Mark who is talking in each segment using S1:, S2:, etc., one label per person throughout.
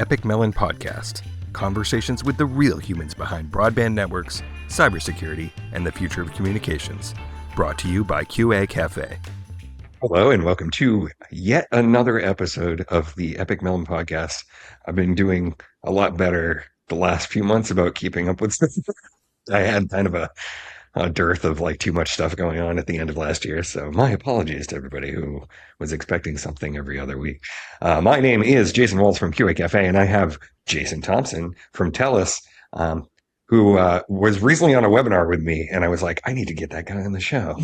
S1: Epik Mellon podcast. Conversations with the real humans behind broadband networks, cybersecurity, and the future of communications. Brought to you by QA Cafe. Hello, and welcome to yet another episode of the Epik Mellon podcast. I've been doing a lot better the last few months about keeping up with stuff. I had kind of a dearth of too much stuff going on at the end of last year. So my apologies to everybody who was expecting something every other week. My name is Jason Waltz from QA Cafe, and I have Jason Thompson from TELUS, who was recently on a webinar with me, and I was like, I need to get that guy on the show.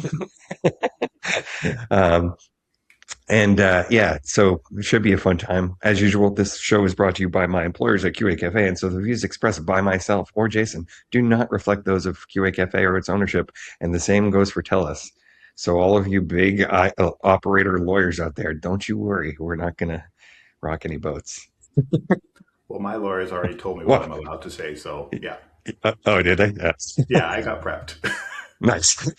S1: So it should be a fun time. As usual, this show is brought to you by my employers at QA Cafe, and so the views expressed by myself or Jason do not reflect those of QA Cafe or its ownership, and the same goes for TELUS. So all of you big operator lawyers out there, don't you worry. We're not going to rock any boats.
S2: Well, my lawyers already told me what I'm allowed to say, so yeah.
S1: Oh, did they? Yes.
S2: Yeah, I got prepped.
S1: Nice.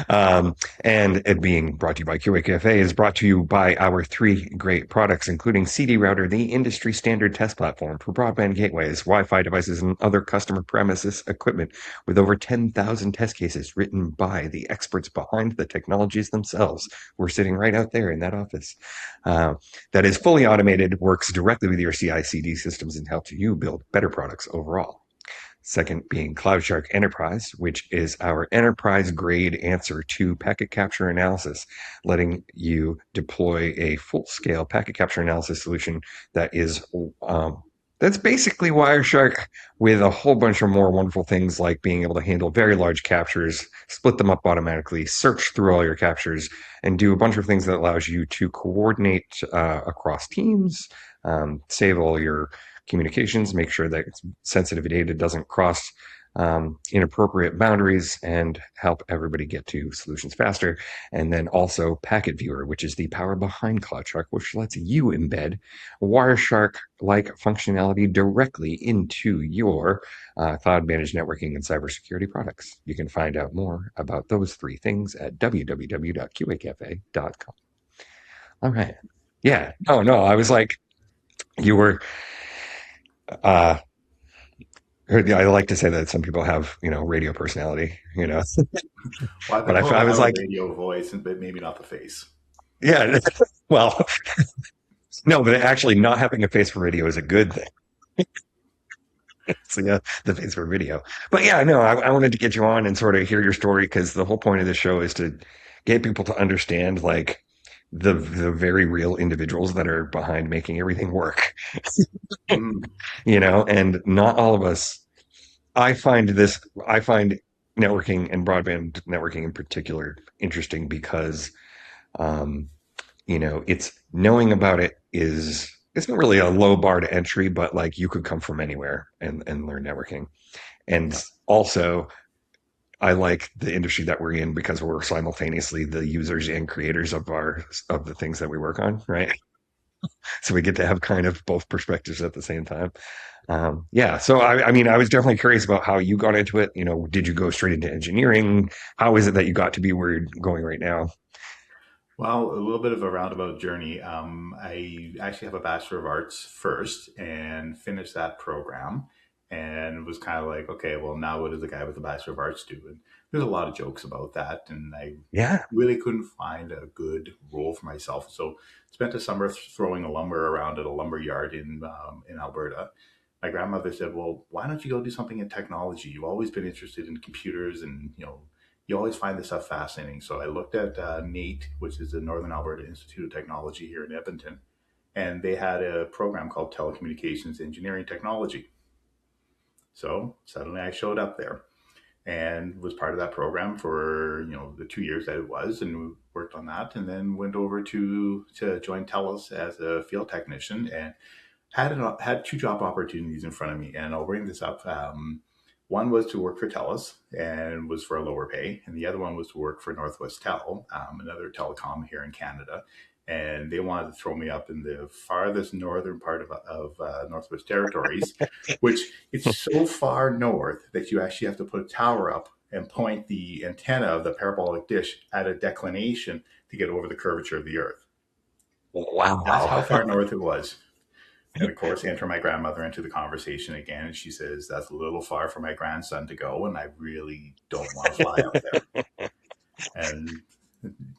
S1: And it being brought to you by QA Cafe is brought to you by our three great products, including CD Router, the industry standard test platform for broadband gateways, Wi-Fi devices, and other customer premises equipment with over 10,000 test cases written by the experts behind the technologies themselves. We're sitting right out there in that office. That is fully automated, works directly with your CI/CD systems, and helps you build better products overall. Second being CloudShark Enterprise, which is our enterprise-grade answer to packet capture analysis, letting you deploy a full-scale packet capture analysis solution that is that's basically Wireshark with a whole bunch of more wonderful things like being able to handle very large captures, split them up automatically, search through all your captures, and do a bunch of things that allows you to coordinate across teams, save all your communications, make sure that sensitive data doesn't cross inappropriate boundaries, and help everybody get to solutions faster. And then also Packet Viewer, which is the power behind CloudShark, which lets you embed Wireshark-like functionality directly into your cloud-managed networking and cybersecurity products. You can find out more about those three things at www.qacafe.com. All right. Yeah. No, I was like, you were... I like to say that some people have, radio personality,
S2: Well,
S1: but I was like,
S2: radio voice, but maybe not the face.
S1: Yeah, well, no, but actually not having a face for radio is a good thing. So yeah, the face for video. But yeah, no, I wanted to get you on and sort of hear your story, because the whole point of the show is to get people to understand the very real individuals that are behind making everything work. And not all of us. I find networking and broadband networking in particular interesting because it's knowing about it it's not really a low bar to entry, but you could come from anywhere and learn networking. And also I like the industry that we're in because we're simultaneously the users and creators of the things that we work on, right? So we get to have kind of both perspectives at the same time. So I mean, I was definitely curious about how you got into it. Did you go straight into engineering? How is it that you got to be where you're going right now?
S2: Well, a little bit of a roundabout journey. I actually have a Bachelor of Arts first and finished that program, and was kind of like, okay, well, now what does a guy with a Bachelor of Arts do? And there's a lot of jokes about that, and I really couldn't find a good role for myself. So spent a summer throwing a lumber around at a lumber yard in Alberta. My grandmother said, well, why don't you go do something in technology? You've always been interested in computers, and you always find this stuff fascinating. So I looked at NAIT, which is the Northern Alberta Institute of Technology here in Edmonton, and they had a program called Telecommunications Engineering Technology. So suddenly I showed up there and was part of that program for the 2 years that it was, and worked on that, and then went over to join TELUS as a field technician, and had two job opportunities in front of me. And I'll bring this up. One was to work for TELUS and was for a lower pay, and the other one was to work for Northwest Tel, another telecom here in Canada. And they wanted to throw me up in the farthest northern part of Northwest Territories, which it's so far north that you actually have to put a tower up and point the antenna of the parabolic dish at a declination to get over the curvature of the Earth.
S1: Wow.
S2: That's how far north it was. And of course, enter my grandmother into the conversation again. And she says, that's a little far for my grandson to go. And I really don't want to fly up there. And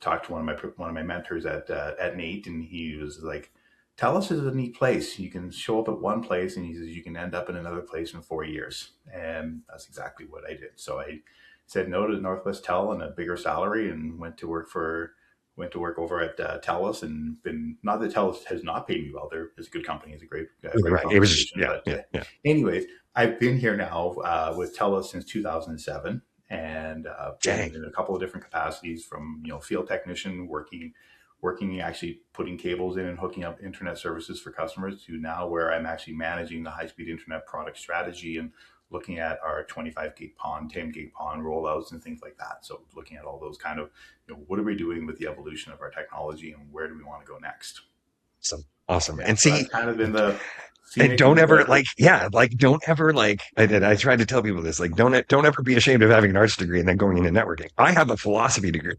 S2: talked to one of my mentors at NATE, and he was like, "TELUS is a neat place. You can show up at one place, and he says you can end up in another place in 4 years." And that's exactly what I did. So I said no to Northwest Tel and a bigger salary, and went to work over at TELUS, and been not that TELUS has not paid me well. It's a good company. It's a great
S1: Right. It was,
S2: compensation.
S1: yeah,
S2: But
S1: yeah, yeah.
S2: anyways, I've been here now with TELUS since 2007, and been
S1: Dang.
S2: in a couple of different capacities, from field technician, working actually putting cables in and hooking up internet services for customers, to now where I'm actually managing the high speed internet product strategy and looking at our 25 gig PON, 10 gig PON rollouts and things like that. So looking at all those kind of, what are we doing with the evolution of our technology and where do we want to go next?
S1: Awesome. Awesome.
S2: Yeah,
S1: And
S2: so that's
S1: see,
S2: kind of been the
S1: and
S2: scenic
S1: don't
S2: route
S1: ever
S2: that
S1: like, yeah, like don't ever like I tried to tell people this, like don't ever be ashamed of having an arts degree and then going into networking. I have a philosophy degree.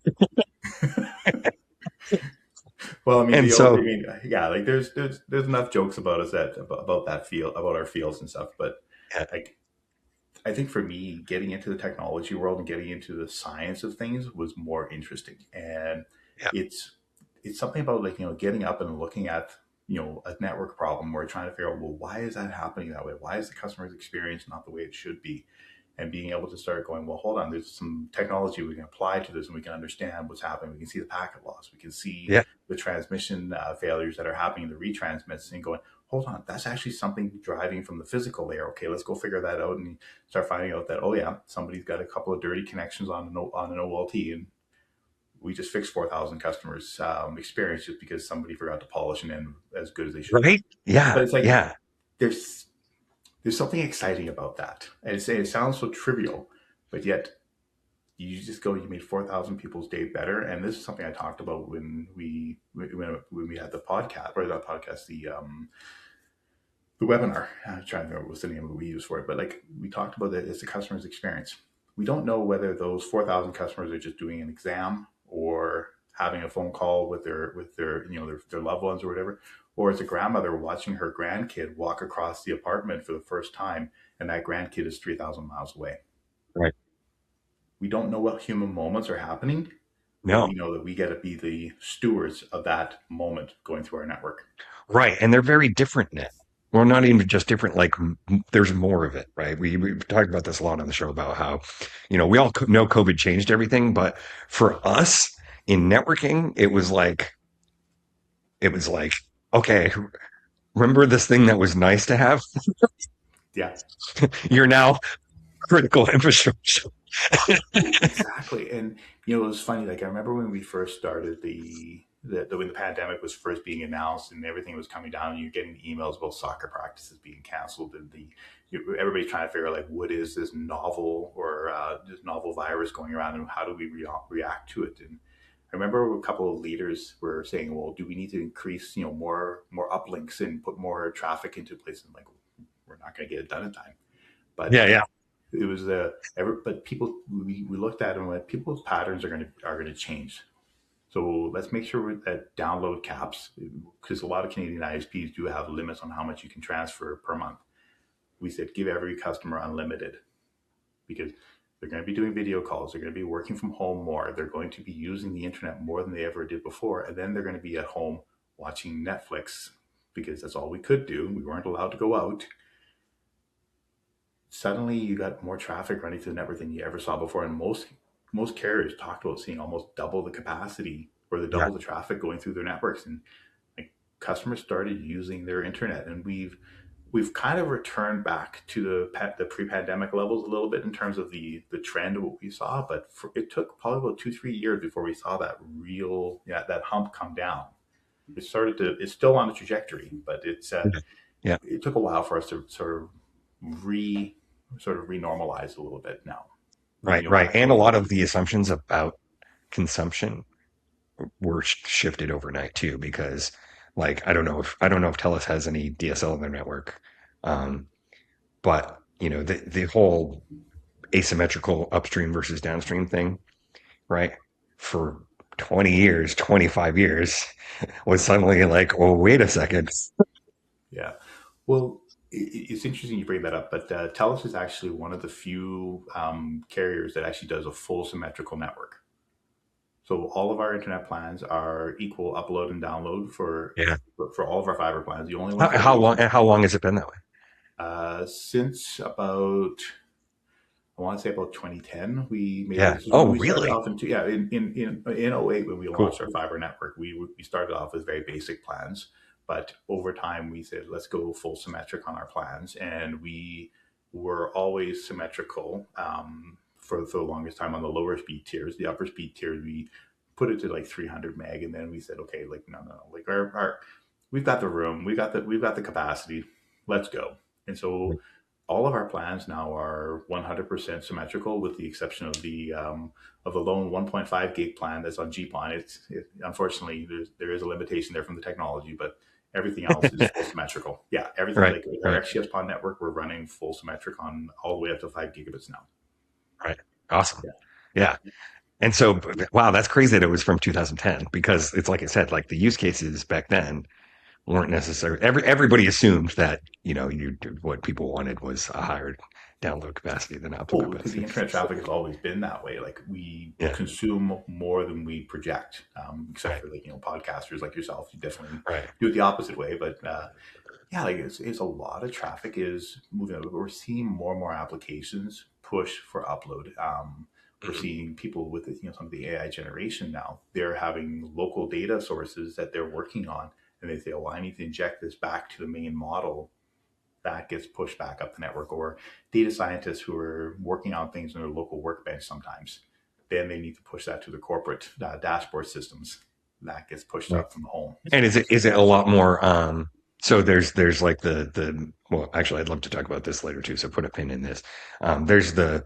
S2: well, I mean,
S1: And so
S2: yeah, like there's enough jokes about us about that field, about our fields and stuff, but
S1: yeah,
S2: like I think for me, getting into the technology world and getting into the science of things was more interesting. And
S1: yeah,
S2: it's it's something about, like, getting up and looking at a network problem where trying to figure out, well, why is that happening that way? Why is the customer's experience not the way it should be? And being able to start going, well, hold on, there's some technology we can apply to this, and we can understand what's happening. We can see the packet loss. We can see
S1: yeah,
S2: the transmission failures that are happening, the retransmits, and going, hold on, that's actually something driving from the physical layer. Okay, let's go figure that out, and start finding out that, oh yeah, somebody's got a couple of dirty connections on an OLT, and we just fixed 4,000 customers' experience just because somebody forgot to polish and end as good as they should have.
S1: right? Yeah,
S2: But it's like
S1: yeah,
S2: there's there's something exciting about that, and it sounds so trivial, but yet you just go, you made 4,000 people's day better. And this is something I talked about when we had the podcast, or not podcast, the webinar. I'm trying to remember what's the name that we use for it, but like we talked about that, it's the customer's experience. We don't know whether those 4,000 customers are just doing an exam, or having a phone call with their loved ones or whatever, or it's a grandmother watching her grandkid walk across the apartment for the first time, and that grandkid is 3,000 miles away.
S1: right.
S2: We don't know what human moments are happening, but we
S1: No,
S2: know that we get to be the stewards of that moment going through our network.
S1: right. And they're very different now. Well, not even just different, like there's more of it, right? We've talked about this a lot on the show about how, we all know COVID changed everything, but for us in networking, it was like, okay, remember this thing that was nice to have?
S2: Yeah,
S1: You're now critical infrastructure.
S2: exactly. And it was funny. Like, I remember when we first started when the pandemic was first being announced and everything was coming down, and you're getting emails about soccer practices being canceled, and everybody's trying to figure out, like, what is this novel virus going around, and how do we react to it? And I remember a couple of leaders were saying, well, do we need to increase, more uplinks and put more traffic into places? I'm like, we're not going to get it done in time. But
S1: Yeah, yeah,
S2: it was but people, we looked at it and went, people's patterns are going to change. So let's make sure that download caps, because a lot of Canadian ISPs do have limits on how much you can transfer per month. We said give every customer unlimited, because they're going to be doing video calls. They're going to be working from home more. They're going to be using the internet more than they ever did before. And then they're going to be at home watching Netflix, because that's all we could do. We weren't allowed to go out. Suddenly you got more traffic running through the network than you ever saw before. And most carriers talked about seeing almost double the capacity, or the
S1: yeah,
S2: double the traffic going through their networks. And like, customers started using their internet, and we've kind of returned back to the pre-pandemic levels a little bit in terms of the trend of what we saw. But it took probably about 2-3 years before we saw that hump come down. It's still on a trajectory, but
S1: yeah.
S2: it took a while for us to re renormalize a little bit now.
S1: Right, right.
S2: Back to
S1: And a
S2: what we
S1: lot
S2: were
S1: of
S2: used
S1: the
S2: to.
S1: assumptions about consumption were shifted overnight too, because like I don't know if TELUS has any DSL in their network, um, but the whole asymmetrical upstream versus downstream thing, right? For 20 years, 25 years, was suddenly like, oh, wait a second.
S2: Yeah. Well, it's interesting you bring that up, but TELUS is actually one of the few carriers that actually does a full symmetrical network. So all of our internet plans are equal upload and download
S1: Yeah.
S2: for all of our fiber plans. The only
S1: How,
S2: ones that
S1: how
S2: we
S1: long how long has it been that way?
S2: since about I want to say about 2010, we made that
S1: Yeah.
S2: decision. When
S1: Oh,
S2: we started
S1: really?
S2: off in 08 when we
S1: Cool.
S2: launched our fiber network, we started off with very basic plans, but over time we said let's go full symmetric on our plans, and we were always symmetrical for the longest time on the lower speed tiers. The upper speed tiers we put it to like 300 meg, and then we said okay, like no, like our we've got the room, we've got the capacity, let's go. And so all of our plans now are 100% symmetrical, with the exception of the lone 1.5 gig plan that's on GPON. Unfortunately there is a limitation there from the technology, but everything else is full symmetrical. Yeah, everything
S1: Right.
S2: like with our
S1: Right.
S2: XGS-PON network, we're running full symmetric on all the way up to 5 gigabits now.
S1: Right. Awesome.
S2: Yeah.
S1: Yeah. And so, wow, that's crazy that it was from 2010 because it's like I said, like the use cases back then weren't necessary. Everybody assumed that, what people wanted was a higher download capacity than output
S2: Oh, because the
S1: capacity.
S2: internet traffic has always been that way. Like we
S1: Yeah.
S2: consume more than we project, except
S1: Right.
S2: for like podcasters like yourself. You definitely
S1: Right.
S2: do it the opposite way, but yeah, like it's a lot of traffic is moving over. We're seeing more and more applications push for upload. We're
S1: Mhm.
S2: seeing people with some of the AI generation now. They're having local data sources that they're working on, and they say, "Oh, well, I need to inject this back to the main model." That gets pushed back up the network, or data scientists who are working on things in their local workbench sometimes. Then they need to push that to the corporate dashboard systems. That gets pushed
S1: Right.
S2: up from home.
S1: And
S2: So
S1: is it a lot more so there's like the well actually I'd love to talk about this later too, so put a pin in this. There's the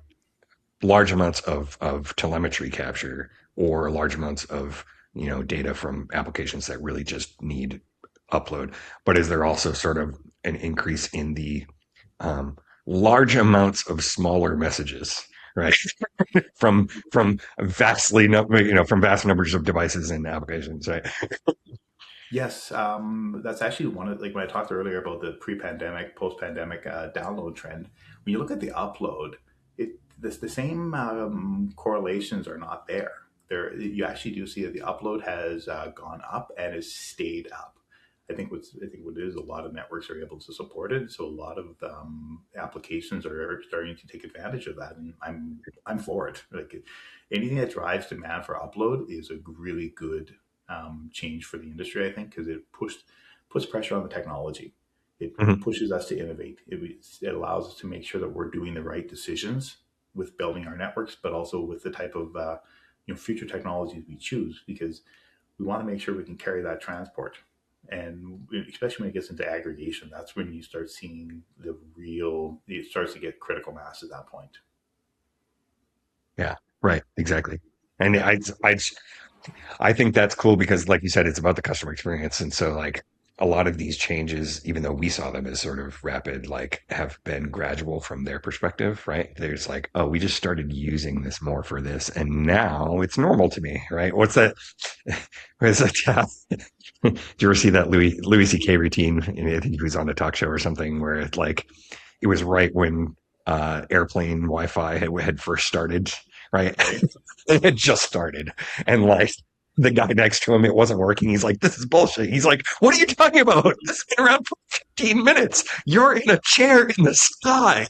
S1: large amounts of telemetry capture or large amounts of data from applications that really just need upload. But is there also sort of an increase in the um, large amounts of smaller messages, right? From vast numbers of devices and applications, right?
S2: yes, that's actually one of like when I talked earlier about the pre-pandemic, post-pandemic download trend. When you look at the upload, the same correlations are not there. There, you actually do see that the upload has gone up and has stayed up. I think what it is, a lot of networks are able to support it, so a lot of applications are starting to take advantage of that, and I'm for it. Like anything that drives demand for upload is a really good change for the industry, I think, because it puts pressure on the technology. It
S1: Mhm.
S2: pushes us to innovate. It allows us to make sure that we're doing the right decisions with building our networks, but also with the type of future technologies we choose, because we want to make sure we can carry that transport. And especially when it gets into aggregation, that's when you start seeing it starts to get critical mass at that point.
S1: Yeah, right, exactly. And
S2: Yeah.
S1: I think that's cool because, like you said, it's about the customer experience. And so, like, a lot of these changes, even though we saw them as sort of rapid, like, have been gradual from their perspective, right? There's like, oh, we just started using this more for this, and now it's normal to me, right? What's that? Where's that? Did you ever see that Louis C.K. routine? And I think he was on a talk show or something where it like it was right when airplane Wi-Fi had first started, right?
S2: Right.
S1: It had just started, and like the guy next to him, it wasn't working. He's like, "This is bullshit." He's like, "What are you talking about? This has been around for 15 minutes. You're in a chair in the sky."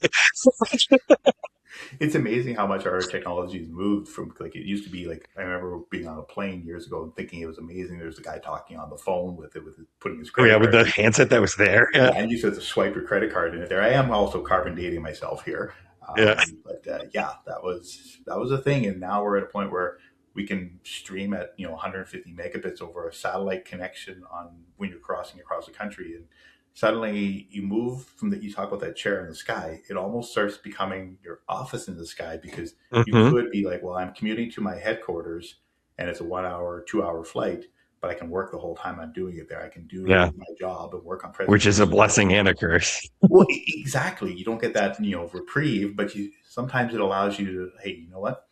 S2: It's amazing how much our technology has moved from like it used to be. Like I remember being on a plane years ago and thinking it was amazing. There's a guy talking on the phone with putting his
S1: Oh yeah,
S2: credit
S1: with
S2: card
S1: the
S2: in.
S1: handset that was there. Yeah,
S2: Yeah, and you said to swipe your credit card in it there. I am also carbon dating myself here,
S1: yeah.
S2: but yeah, that was a thing, and now we're at a point where we can stream at 150 megabits over a satellite connection on when you're crossing across the country, and suddenly you talk about that chair in the sky. It almost starts becoming your office in the sky, because you
S1: Hmm.
S2: could be like, well, I'm commuting to my headquarters, and it's a 1 hour, 2 hour flight, but I can work the whole time I'm doing it there. I can
S1: Yeah,
S2: do my job and work on
S1: which is a
S2: presentations.
S1: blessing and a curse.
S2: Well, exactly. You don't get that, reprieve, but sometimes it allows you to, hey, you know what?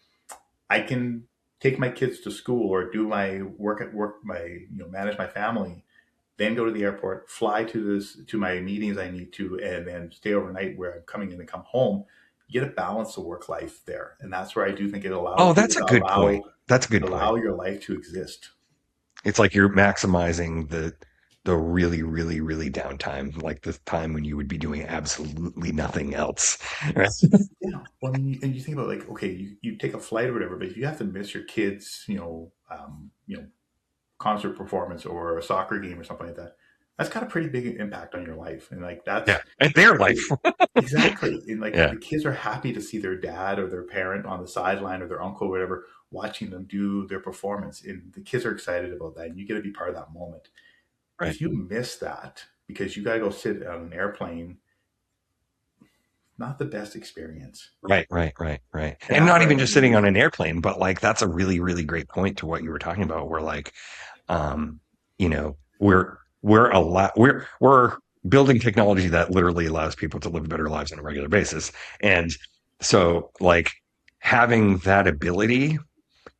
S2: I can take my kids to school or do my work at work, manage my family then go to the airport, fly to my meetings I need to, and then stay overnight where I'm coming in and come home. You get a balance of work life there, and that's where I do think it
S1: Oh,
S2: allows you
S1: that's a
S2: to
S1: good point. That's a good point.
S2: allow your life to exist.
S1: It's like you're maximizing the really, really, really downtime, like the time when you would be doing absolutely nothing else. Right?
S2: Yeah, well, I mean, and you think about like, okay, you take a flight or whatever, but if you have to miss your kids, concert performance or a soccer game or something like that, that's got a pretty big impact on your life. And like
S1: Yeah.
S2: that's
S1: And their life.
S2: exactly. And like
S1: Yeah.
S2: the kids are happy to see their dad or their parent on the sideline or their uncle or whatever watching them do their performance. And the kids are excited about that. And you get to be part of that moment.
S1: Right.
S2: If you miss that because you got to go sit on an airplane, not the best experience.
S1: Right, right, right, right.
S2: And
S1: And
S2: that's
S1: not
S2: where I
S1: even
S2: think
S1: just
S2: you
S1: sitting
S2: lose
S1: on
S2: it.
S1: an airplane, but like that's a really, really great point to what you were talking about, where like um, we're a lot we're building technology that literally allows people to live better lives on a regular basis. And so like having that ability,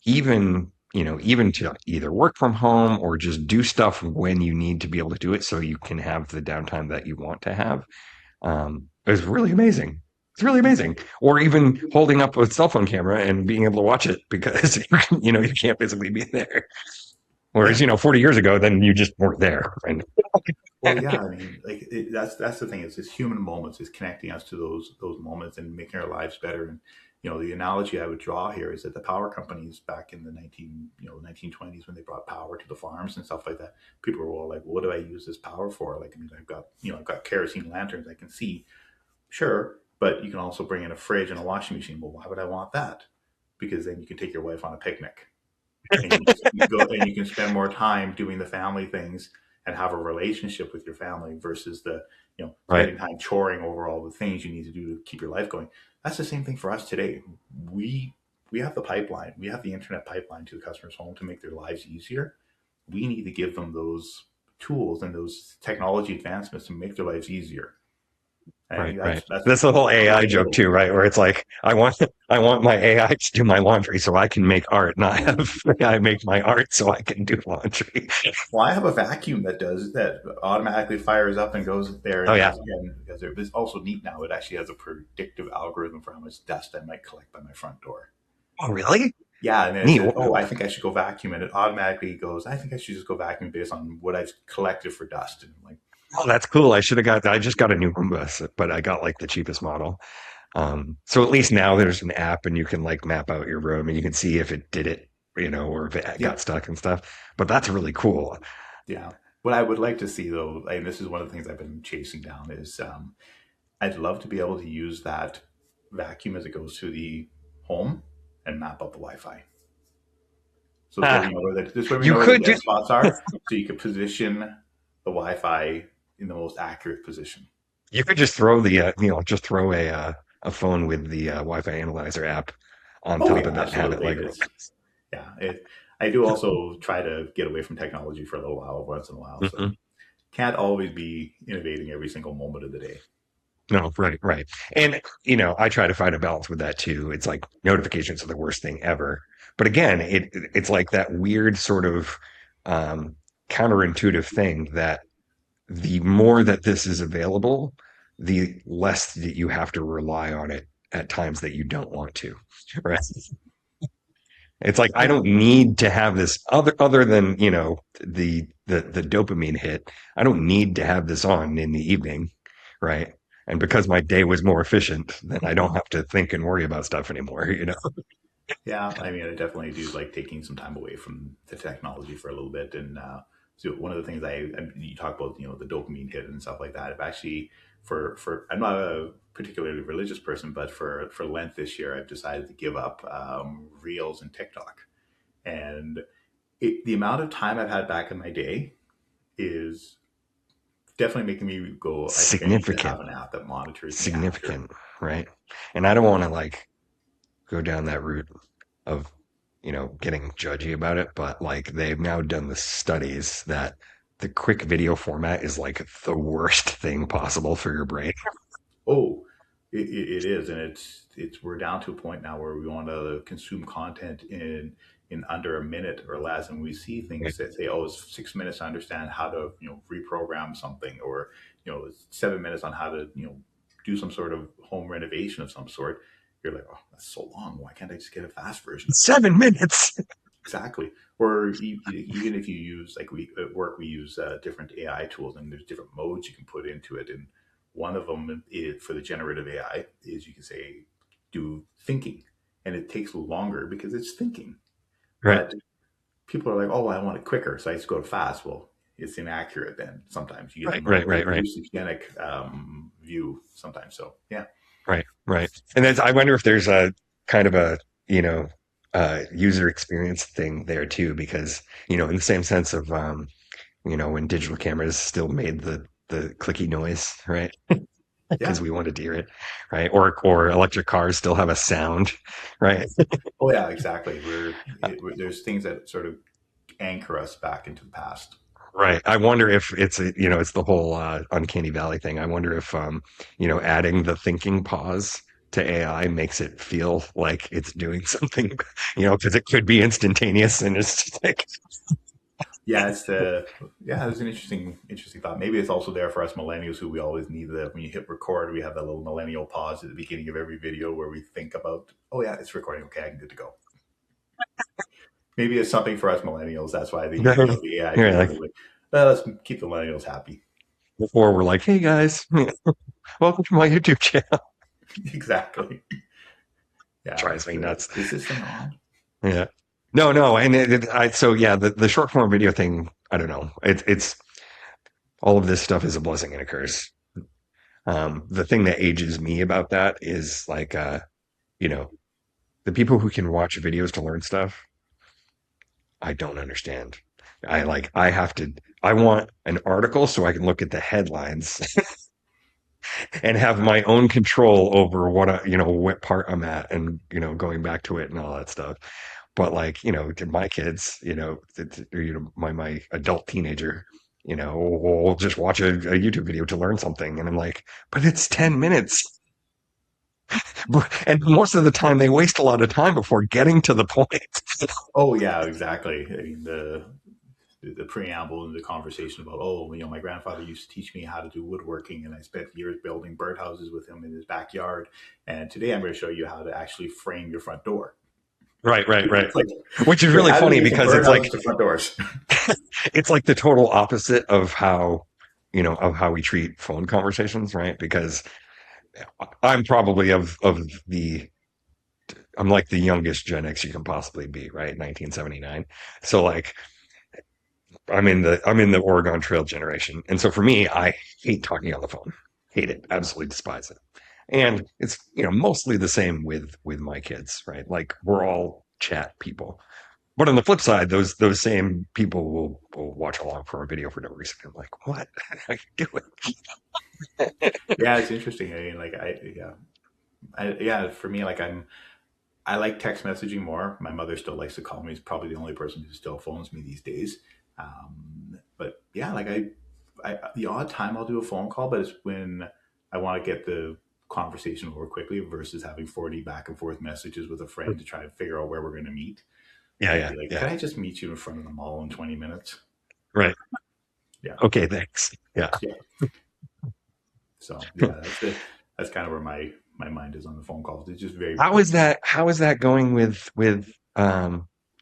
S1: even to either work from home or just do stuff when you need to be able to do it so you can have the downtime that you want to have, is really amazing. It's really amazing.
S2: Exactly.
S1: Or even holding up a cell phone camera and being able to watch it because you can't physically be there. Whereas,
S2: Yeah.
S1: 40 years ago, then you just weren't there. And
S2: Well, yeah, I mean, like that's the thing is, human moments is connecting us to those moments and making our lives better. And the analogy I would draw here is that the power companies back in the 1920s when they brought power to the farms and stuff like that, people were all like, "What do I use this power for?" Like, I mean, I've got kerosene lanterns I can see, sure, but you can also bring in a fridge and a washing machine. Well, why would I want that? Because then you can take your wife on a picnic and you go and you can spend more time doing the family things and have a relationship with your family versus the
S1: right,
S2: spending time choring over all the things you need to do to keep your life going. That's the same thing for us today. We have the pipeline, we have the internet pipeline to the customer's home to make their lives easier. We need to give them those tools and those technology advancements to make their lives easier. And I
S1: right,
S2: think
S1: right.
S2: that's
S1: That's the whole
S2: where
S1: AI
S2: we
S1: joke
S2: go.
S1: too, right? Where it's like, I want my AI to do my laundry so I can make art, not have AI make my art so I can do laundry.
S2: Well, I have a vacuum that automatically fires up and goes there
S1: Oh
S2: and
S1: yeah.
S2: has again because it's also neat now. It actually has a predictive algorithm for how much dust I might collect by my front door.
S1: Oh really?
S2: Yeah, and then it
S1: Neat.
S2: says, "Oh, I think I should go vacuum," and it automatically goes, "I think I should just go vacuum based on what I've collected for dust." And I'm like,
S1: Oh, that's cool. I just got a new Roomba, but I got like the cheapest model. So at least now there's an app and you can like map out your room and you can see if it did it, or if it
S2: yeah,
S1: got stuck and stuff. But that's really cool.
S2: yeah. What I would like to see though, and this is one of the things I've been chasing down, is I'd love to be able to use that vacuum as it goes to the home and map out the Wi-Fi. So this way
S1: Ah,
S2: we know
S1: you
S2: where the
S1: could do
S2: dead spots are. So you can position the Wi-Fi in the most accurate position.
S1: you could just throw just throw a phone with the Wi-Fi analyzer app on
S2: Oh
S1: top
S2: yeah,
S1: of that and have it
S2: absolutely.
S1: like
S2: It's yeah. I do also try to get away from technology for a little while, once in a while. So
S1: Mhm.
S2: can't always be innovating every single moment of the day.
S1: No, right, right. And I try to find a balance with that too. It's like notifications are the worst thing ever. But again, it's like that weird sort of um counterintuitive thing that the more that this is available, the less that you have to rely on it at times that you don't want to. Right. It's like I
S2: Yeah,
S1: don't need to have this other than, the dopamine hit. I don't need to have this on in the evening, right? And because my day was more efficient, then I don't have to think and worry about stuff anymore.
S2: yeah. I mean, I definitely do like taking some time away from the technology for a little bit. And so one of the things you talk about, the dopamine hit and stuff like that. I've actually for I'm not a particularly religious person, but for Lent this year, I've decided to give up Reels and TikTok. And the amount of time I've had back in my day is definitely making me go, I think I need to have
S1: Significant,
S2: an app that monitors me after.
S1: significant, right? And I don't want to like go down that route of getting judgy about it, but like they've now done the studies that the quick video format is like the worst thing possible for your brain.
S2: Oh, it is, and it's we're down to a point now where we want to consume content in in under a minute or less. And we see things that say, oh, it's 6 minutes to understand how to, reprogram something, or, it's 7 minutes on how to, do some sort of home renovation of some sort. You're like, oh, that's so long. Why can't I just get a fast version of that?
S1: 7 minutes.
S2: Exactly. Or even if you use, like, we at work, we use different AI tools, and there's different modes you can put into it. And one of them is, for the generative AI, is you can say, do thinking. And it takes longer because it's thinking.
S1: Right,
S2: But people are like, oh, I want it quicker, so I just go to fast. Well, it's inaccurate then. Sometimes you get the
S1: right,
S2: normal
S1: right.
S2: hallucinogenic view sometimes. So, yeah.
S1: Right. And then I wonder if there's a kind of a, user experience thing there too, because, in the same sense of, when digital cameras still made the clicky noise, right?
S2: Yeah.
S1: Because we wanted to hear it, right? Or electric cars still have a sound, right?
S2: Oh, yeah, exactly. There's things that sort of anchor us back into the past.
S1: Right. I wonder if it's the whole uncanny valley thing. I wonder if adding the thinking pause to AI makes it feel like it's doing something, because it could be instantaneous and it's just like
S2: Yeah, it's an interesting thought. Maybe it's also there for us millennials, who we always need that when you hit record, we have that little millennial pause at the beginning of every video where we think about, oh yeah, it's recording. Okay, I'm good to go. Maybe it's something for us millennials. That's why the AI
S1: you're
S2: tools
S1: like
S2: are like, well, let's keep the millennials happy.
S1: before we're like, hey guys, welcome to my YouTube channel.
S2: Exactly. Yeah,
S1: Drives me nuts.
S2: is this thing on?
S1: Yeah. No, and so yeah, the short form video thing, I don't know. It's all of this stuff is a blessing and a curse. The thing that ages me about that is like, you know, the people who can watch videos to learn stuff, I don't understand. I want an article so I can look at the headlines and have my own control over what part I'm at and, going back to it and all that stuff. But like, to my kids, my adult teenager, will just watch a YouTube video to learn something. And I'm like, but it's 10 minutes. And most of the time they waste a lot of time before getting to the point.
S2: Oh yeah, exactly. I mean, the preamble and the conversation about, oh, my grandfather used to teach me how to do woodworking, and I spent years building birdhouses with him in his backyard. And today I'm going to show you how to actually frame your front door.
S1: Right.
S2: It's like,
S1: Which is
S2: wait,
S1: really
S2: how do we
S1: funny
S2: get from
S1: because
S2: birdhouses to front doors?
S1: it's like the total opposite of how we treat phone conversations, right? Because I'm probably I'm like the youngest Gen X you can possibly be, right? 1979. So like I'm in the Oregon Trail generation. And so for me, I hate talking on the phone. Hate it. Absolutely despise it. And it's, mostly the same with my kids, right? Like we're all chat people. But on the flip side, those same people will watch along for a video for no reason. I'm like, what are you doing?
S2: Yeah, it's interesting. I mean, like, yeah, for me, like, I like text messaging more. My mother still likes to call me. She's probably the only person who still phones me these days. But yeah, like, the odd time I'll do a phone call, but it's when I want to get the conversation over quickly versus having 40 back and forth messages with a friend to try to figure out where we're going to meet.
S1: Yeah,
S2: And
S1: yeah,
S2: be like,
S1: yeah.
S2: can I just meet you in front of the mall in 20 minutes?
S1: Right.
S2: Yeah.
S1: Okay, thanks. Yeah.
S2: Yeah. So yeah, that's kind of where my mind is on the phone calls. It's just very
S1: How is that going with land,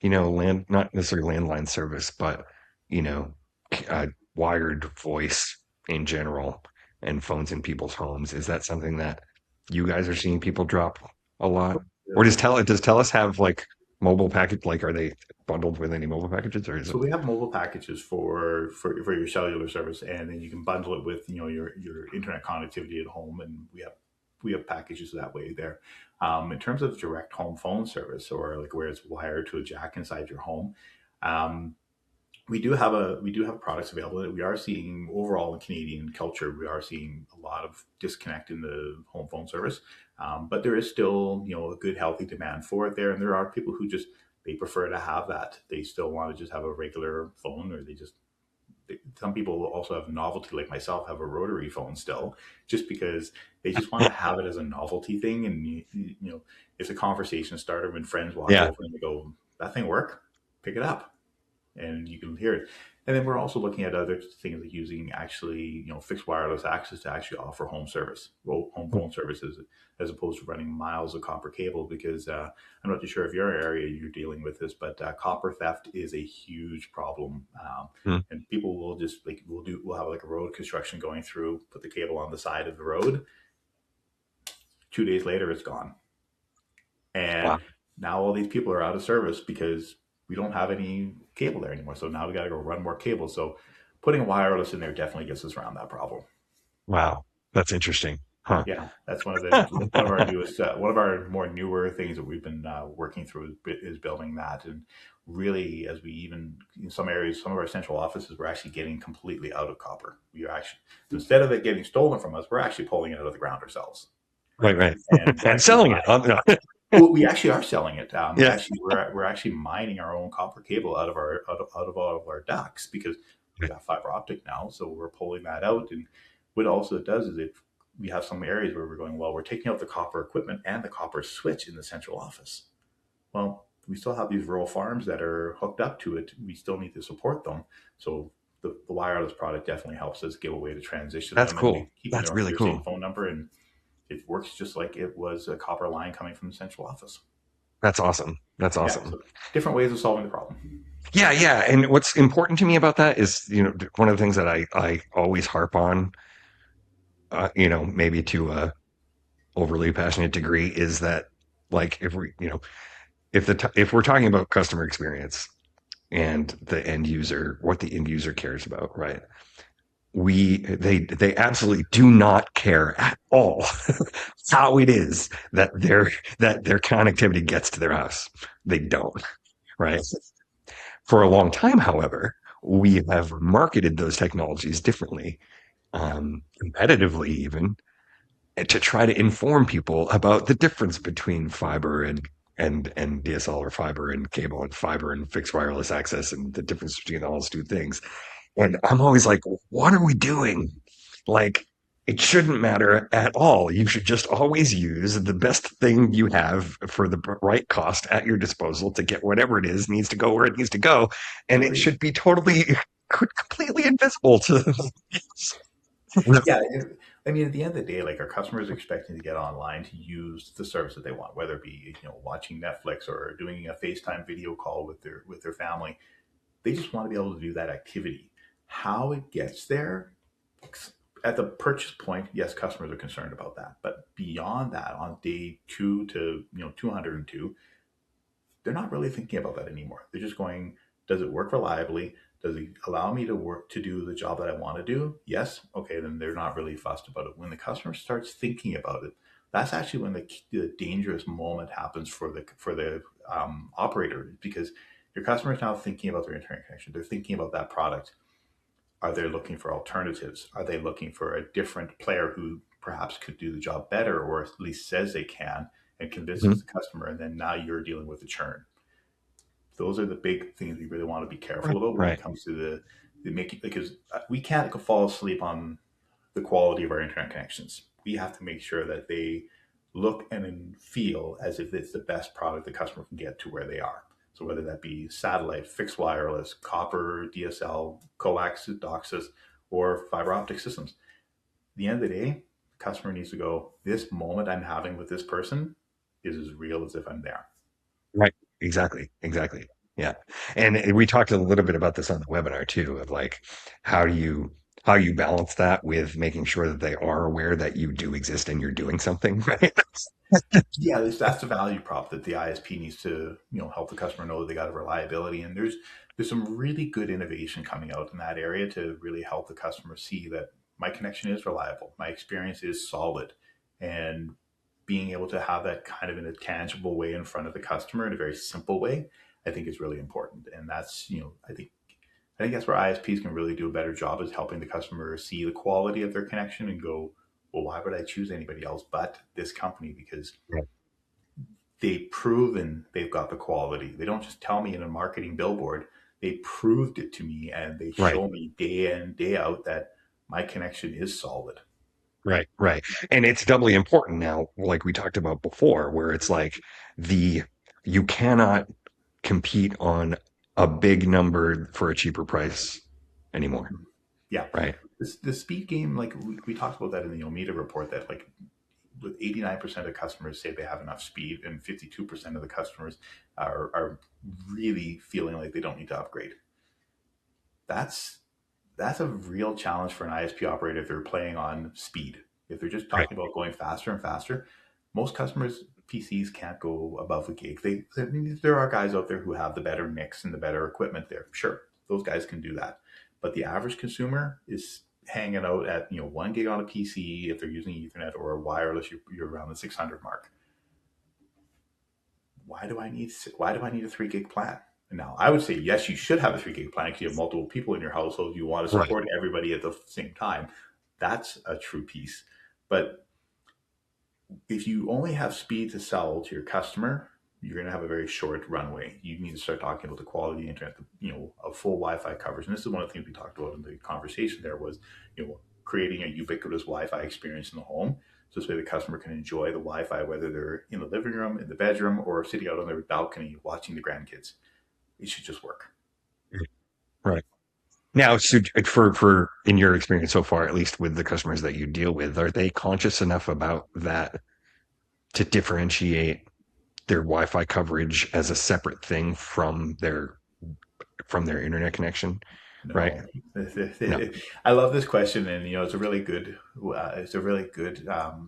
S1: not necessarily landline service, but you know, wired voice in general and phones in people's homes? Is that something that you guys are seeing people drop a lot? Or does TELUS have like mobile package, like are they bundled with any mobile packages, or is
S2: So
S1: it
S2: we have mobile packages for your cellular service, and then you can bundle it with your internet connectivity at home, and we have packages that way there. In terms of direct home phone service, or like where it's wired to a jack inside your home, um, we do have products available. We are seeing overall in Canadian culture, we are seeing a lot of disconnect in the home phone service, but there is still a good healthy demand for it there, and there are people who just they prefer to have that. They still want to just have a regular phone, or some people also have novelty, like myself, have a rotary phone still, just because they just want to have it as a novelty thing, and it's a conversation starter when friends walk
S1: yeah,
S2: over and they go, that thing work? Pick it up and you can hear it. And then we're also looking at other things like using actually, fixed wireless access to actually offer home service, well, home phone services, as opposed to running miles of copper cable. Because I'm not too sure if your area you're dealing with this, but copper theft is a huge problem.
S1: Mhm.
S2: And people will just like we'll have like a road construction going through, put the cable on the side of the road. 2 days later, it's gone, and
S1: Wow.
S2: now all these people are out of service because we don't have any cable there anymore. So now we got to go run more cable. So putting wireless in there definitely gets us around that problem.
S1: Wow. That's interesting. Huh.
S2: Yeah, that's one of our more newer things that we've been working through is building that. And really, as we even in some areas, some of our central offices, we're actually getting completely out of copper. We are actually, instead of it getting stolen from us, we're actually pulling it out of the ground ourselves,
S1: Right, right.
S2: and we're
S1: And
S2: actually
S1: selling it. No.
S2: well, we actually are selling it.
S1: Yeah.
S2: Actually, we're actually mining our own copper cable out of all of our ducts because we got fiber optic now. So we're pulling that out, and what also it does is it we have some areas where we're going, well, we're taking out the copper equipment and the copper switch in the central office. Well, we still have these rural farms that are hooked up to it. We still need to support them. So the wireless product definitely helps us give a way to transition
S1: That's
S2: them, and we
S1: cool.
S2: keep
S1: That's
S2: them under
S1: really
S2: their same
S1: cool.
S2: phone number, and it works just like it was a copper line coming from the central office.
S1: That's awesome. That's
S2: Yeah,
S1: awesome.
S2: so different ways of solving the problem.
S1: Yeah, yeah. And what's important to me about that is, one of the things that I always harp on, maybe to a overly passionate degree is that like if we're talking about customer experience and the end user, what the end user cares about, right? They absolutely do not care at all how it is that their connectivity gets to their house. They don't, right? For a long time, however, we have marketed those technologies differently, competitively even, to try to inform people about the difference between fiber and DSL, or fiber and cable, and fiber and fixed wireless access, and the difference between all those two things. And I'm always like, what are we doing? Like, it shouldn't matter at all. You should just always use the best thing you have for the right cost at your disposal to get whatever it is needs to go where it needs to go. And it
S2: Agreed.
S1: should be totally, completely invisible to.
S2: Yeah, I mean, at the end of the day, like our customers are expecting to get online to use the service that they want, whether it be watching Netflix or doing a FaceTime video call with their family. They just want to be able to do that activity. How it gets there at the purchase point, yes, customers are concerned about that. But beyond that, on day 2 to 202, they're not really thinking about that anymore. They're just going, does it work reliably? Does it allow me to work to do the job that I want to do? Yes. Okay, then they're not really fussed about it. When the customer starts thinking about it, that's actually when the dangerous moment happens for the operator, because your customer is now thinking about their internet connection. They're thinking about that product. Are they looking for alternatives? Are they looking for a different player who perhaps could do the job better, or at least says they can, and convinces
S1: Mhm.
S2: the customer? And then now you're dealing with the churn. Those are the big things we really want to be careful
S1: Right.
S2: about when it
S1: Right.
S2: comes to the making, because we can't fall asleep on the quality of our internet connections. We have to make sure that they look and feel as if it's the best product the customer can get to where they are. So whether that be satellite, fixed wireless, copper, DSL, coax, DOCSIS, or fiber optic systems. At the end of the day, the customer needs to go, this moment I'm having with this person is as real as if I'm there.
S1: Right. Exactly. Exactly. Yeah. And we talked a little bit about this on the webinar too, of like how do you how you balance that with making sure that they are aware that you do exist and you're doing something, right?
S2: Yeah, that's the value prop that the ISP needs to help the customer know that they got a reliability. And there's some really good innovation coming out in that area to really help the customer see that my connection is reliable, my experience is solid, and being able to have that kind of in a tangible way in front of the customer in a very simple way, I think is really important. And that's I think that's where ISPs can really do a better job, is helping the customer see the quality of their connection and go, well, why would I choose anybody else but this company? Because
S1: Right.
S2: they've proven they've got the quality. They don't just tell me in a marketing billboard. They proved it to me, and they
S1: Right.
S2: show me day in, day out that my connection is solid.
S1: Right. Right. And it's doubly important now, like we talked about before, where it's like the you cannot compete on a big number for a cheaper price anymore,
S2: Yeah.
S1: right?
S2: The speed game, like we talked about that in the Omida report, that like with 89% of customers say they have enough speed, and 52% of the customers are really feeling like they don't need to upgrade. That's that's a real challenge for an ISP operator if they're playing on speed. If they're just
S1: Right.
S2: talking about going faster and faster, most customers' PCs can't go above a gig. I mean, there are guys out there who have the better mix and the better equipment there. Sure, those guys can do that. But the average consumer is hanging out at 1 gig on a PC if they're using Ethernet or a wireless. You're around the 600 mark. Why do I need a 3 gig plan? Now, I would say yes, you should have a 3 gig plan because you have multiple people in your household. You want to
S1: Right.
S2: support everybody at the same time. That's a true piece. But if you only have speed to sell to your customer, you're going to have a very short runway. You need to start talking about the quality of the internet, a full Wi-Fi coverage. And this is one of the things we talked about in the conversation. There was, creating a ubiquitous Wi-Fi experience in the home, so this way the customer can enjoy the Wi-Fi whether they're in the living room, in the bedroom, or sitting out on their balcony watching the grandkids. It should just work.
S1: Right. Now, so for in your experience so far, at least with the customers that you deal with, are they conscious enough about that to differentiate their Wi-Fi coverage as a separate thing from their internet connection? Right?
S2: No,
S1: No.
S2: I love this question, and it's a really good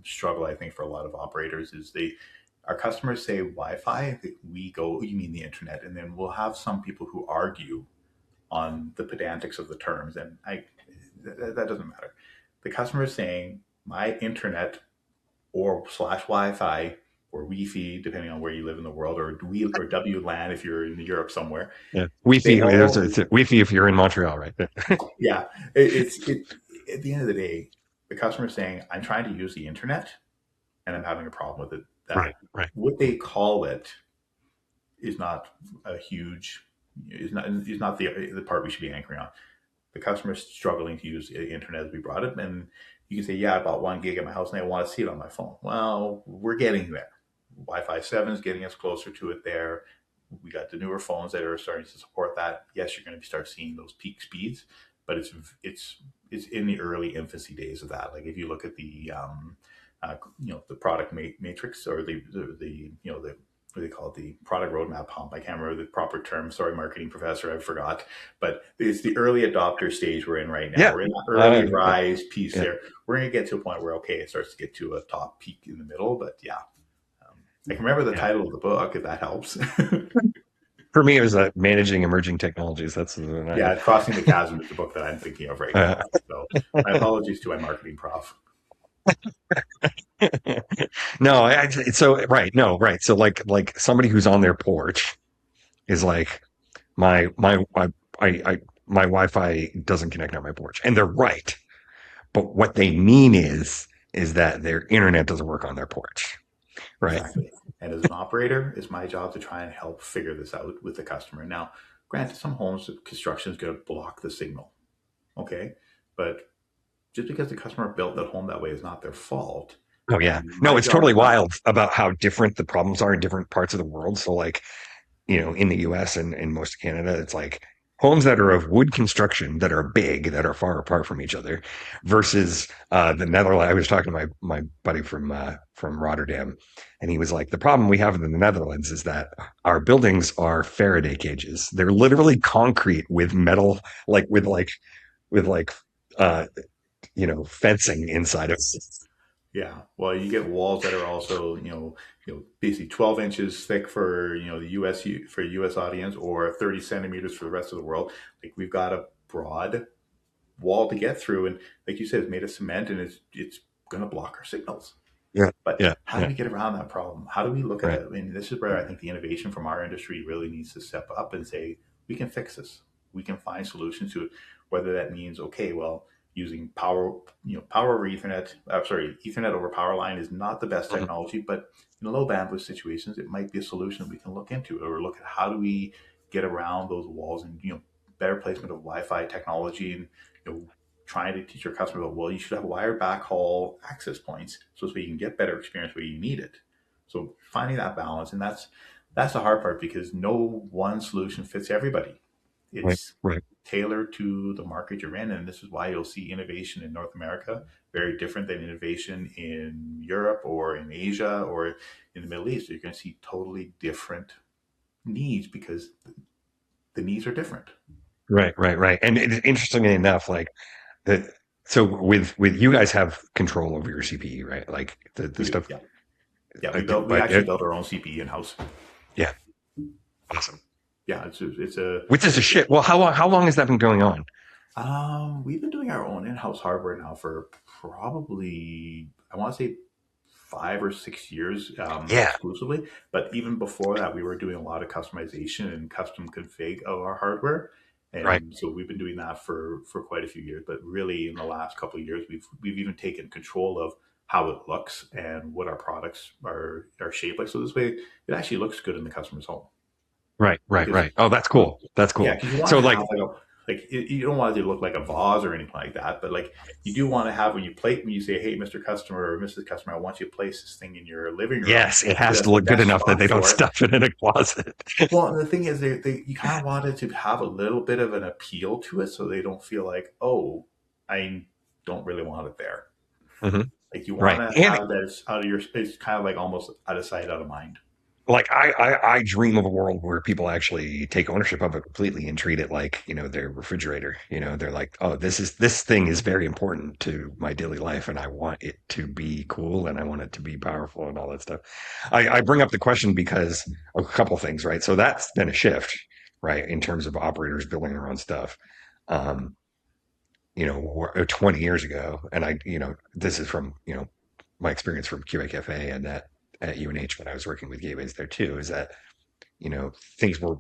S2: struggle. I think for a lot of operators is our customers say Wi-Fi, we go, you mean the internet, and then we'll have some people who argue on the pedantics of the terms, and that doesn't matter. The customer is saying my internet or slash Wi-Fi or Wi-Fi, depending on where you live in the world, or WLAN if you're in Europe somewhere.
S1: Yeah.
S2: They
S1: Wi-Fi.
S2: all
S1: It's Wi-Fi if you're in Montreal, right?
S2: Yeah, it at the end of the day, the customer is saying, I'm trying to use the internet and I'm having a problem with it.
S1: Right.
S2: That
S1: Right.
S2: what they call it is not a huge is not the part we should be anchoring on. The customer is struggling to use the internet as we brought it, and you can say, yeah, I bought 1 gig at my house and I want to see it on my phone. Well, we're getting there. Wi-Fi 7 is getting us closer to it there. We got the newer phones that are starting to support that. Yes, you're going to start seeing those peak speeds, but it's in the early infancy days of that. Like if you look at the product matrix, or the what do they call it, the product roadmap hump. I can't remember the proper term. Sorry, marketing professor, I forgot. But it's the early adopter stage we're in right now.
S1: Yeah.
S2: We're in the early
S1: Yeah.
S2: rise piece
S1: Yeah.
S2: there. We're going to get to a point where, okay, it starts to get to a top peak in the middle. But yeah, I can remember the
S1: Yeah.
S2: title of the book, if that helps.
S1: For me, it was managing emerging technologies. That's the
S2: Yeah, Crossing the Chasm is the book that I'm thinking of right
S1: uh,
S2: now. So my apologies to my marketing prof.
S1: no, so right, no, right. So like somebody who's on their porch is like my my Wi-Fi doesn't connect on my porch, and they're right. But what they mean is that their internet doesn't work on their porch, right?
S2: Exactly. And as an operator, it's my job to try and help figure this out with the customer. Now, granted, some homes construction is going to block the signal. Okay. But just because the customer built that home that way is not their fault.
S1: Oh yeah,
S2: And
S1: no,
S2: my
S1: it's
S2: job
S1: totally
S2: is not,
S1: wild about how different the problems are in different parts of the world. So like in the US and in most of Canada, it's like homes that are of wood construction that are big, that are far apart from each other, versus the Netherlands. I was talking to my buddy from Rotterdam, and he was like, the problem we have in the Netherlands is that our buildings are Faraday cages. They're literally concrete with metal, like with uh, fencing inside of it.
S2: yeah. Well, you get walls that are also, basically 12 inches thick for, the US audience, or 30 centimeters for the rest of the world. Like we've got a broad wall to get through. And like you said, it's made of cement and it's going to block our signals.
S1: Yeah,
S2: But
S1: yeah,
S2: how do
S1: yeah.
S2: we get around that problem? How do we look at
S1: Right.
S2: it? I mean, this is where I think the innovation from our industry really needs to step up and say, we can fix this. We can find solutions to it. Whether that means, okay, well, using power over Ethernet, Ethernet over power line is not the best
S1: Mhm.
S2: technology, but in low bandwidth situations, it might be a solution we can look into, or look at how do we get around those walls, and, better placement of Wi-Fi technology, and, trying to teach your customer that, well, you should have wired backhaul access points so you can get better experience where you need it. So finding that balance, and That's the hard part because no one solution fits everybody.
S1: Right,
S2: It's
S1: right,
S2: tailored to the market you're in, and this is why you'll see innovation in North America very different than innovation in Europe or in Asia or in the Middle East. You're going to see totally different needs because the needs are different.
S1: right. And interestingly enough, like that. So with you guys have control over your CPU, right? Like the
S2: We do,
S1: stuff.
S2: yeah, yeah.
S1: I do,
S2: We
S1: but
S2: actually built our own CPE in house.
S1: yeah, awesome.
S2: Yeah, it's a
S1: Which is a shit. Well, how long has that been going on?
S2: we've been doing our own in-house hardware now for probably I want to say 5 or 6 years
S1: Yeah,
S2: exclusively. But even before that, we were doing a lot of customization and custom config of our hardware,
S1: right,
S2: and so we've been doing that for quite a few years. But really, in the last couple of years, we've even taken control of how it looks and what our products are shaped like. So this way, it actually looks good in the customer's home because
S1: right. Oh, that's cool. That's
S2: yeah,
S1: cool.
S2: because you want
S1: So
S2: to
S1: like,
S2: have like a like you don't want it to look like a vase or anything like that, but like you do want to have when you say, "Hey, Mister Customer or Mrs. Customer, I want you to place this thing in your living room
S1: yes, it
S2: because
S1: has to
S2: that's the
S1: look good
S2: best
S1: enough that
S2: spot
S1: they don't
S2: for it."
S1: stuff it in a closet.
S2: Well, and the thing is, you kind of want it to have a little bit of an appeal to it, so they don't feel like, "Oh, I don't really want it there."
S1: Mhm.
S2: Like you want
S1: Right.
S2: to
S1: And
S2: have that it's out of your. It's kind of like almost out of sight, out of mind.
S1: like I dream of a world where people actually take ownership of it completely and treat it like, their refrigerator. They're like, oh, this thing is very important to my daily life and I want it to be cool and I want it to be powerful and all that stuff. I bring up the question because of a couple things, right? So that's been a shift, right, in terms of operators building their own stuff. Um, 20 years ago, and this is from, my experience from QA Cafe and at UNH when I was working with gateways there too, is that things were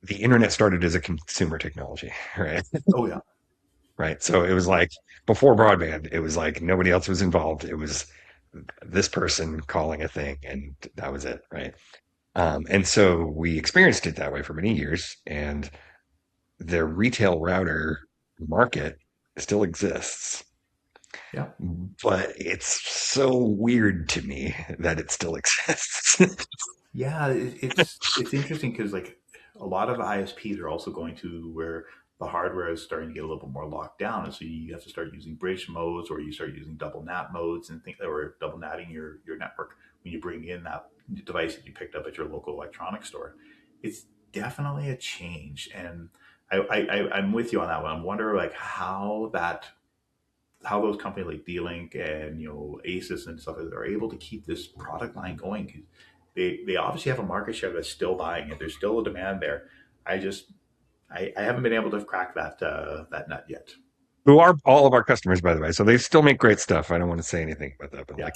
S1: the internet started as a consumer technology, right?
S2: Oh yeah,
S1: Right. So it was like before broadband, it was like nobody else was involved. It was this person calling a thing, and that was it, right? And so we experienced it that way for many years, and the retail router market still exists,
S2: yeah.
S1: but it's so weird to me that it still exists.
S2: Yeah, it's interesting because like a lot of ISPs are also going to where the hardware is starting to get a little bit more locked down, and so you have to start using bridge modes, or you start using double NAT modes, and think or double natting your network when you bring in that device that you picked up at your local electronics store. It's definitely a change, and I'm with you on that one. I wonder like how those companies like D-Link and Asus and stuff are able to keep this product line going. 'Cause they obviously have a market share that's still buying it. There's still a demand there. I just I haven't been able to crack that nut yet.
S1: Who are all of our customers, by the way. So they still make great stuff. I don't want to say anything about that, but
S2: Yeah,
S1: like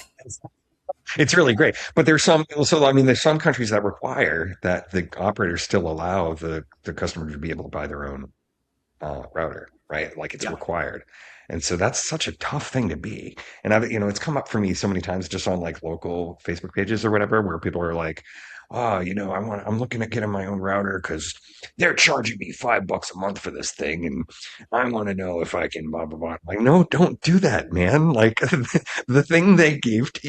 S1: it's really great. But there's some so I mean there's some countries that require that the operators still allow the customer to be able to buy their own router, right? Like it's
S2: yeah.
S1: required. And so that's such a tough thing to be. And it's come up for me so many times just on like local Facebook pages or whatever, where people are like, oh, I'm looking at getting my own router because they're charging me $5 a month for this thing. And I want to know if I can blah, blah, blah. Like, no, don't do that, man. Like the thing they gave to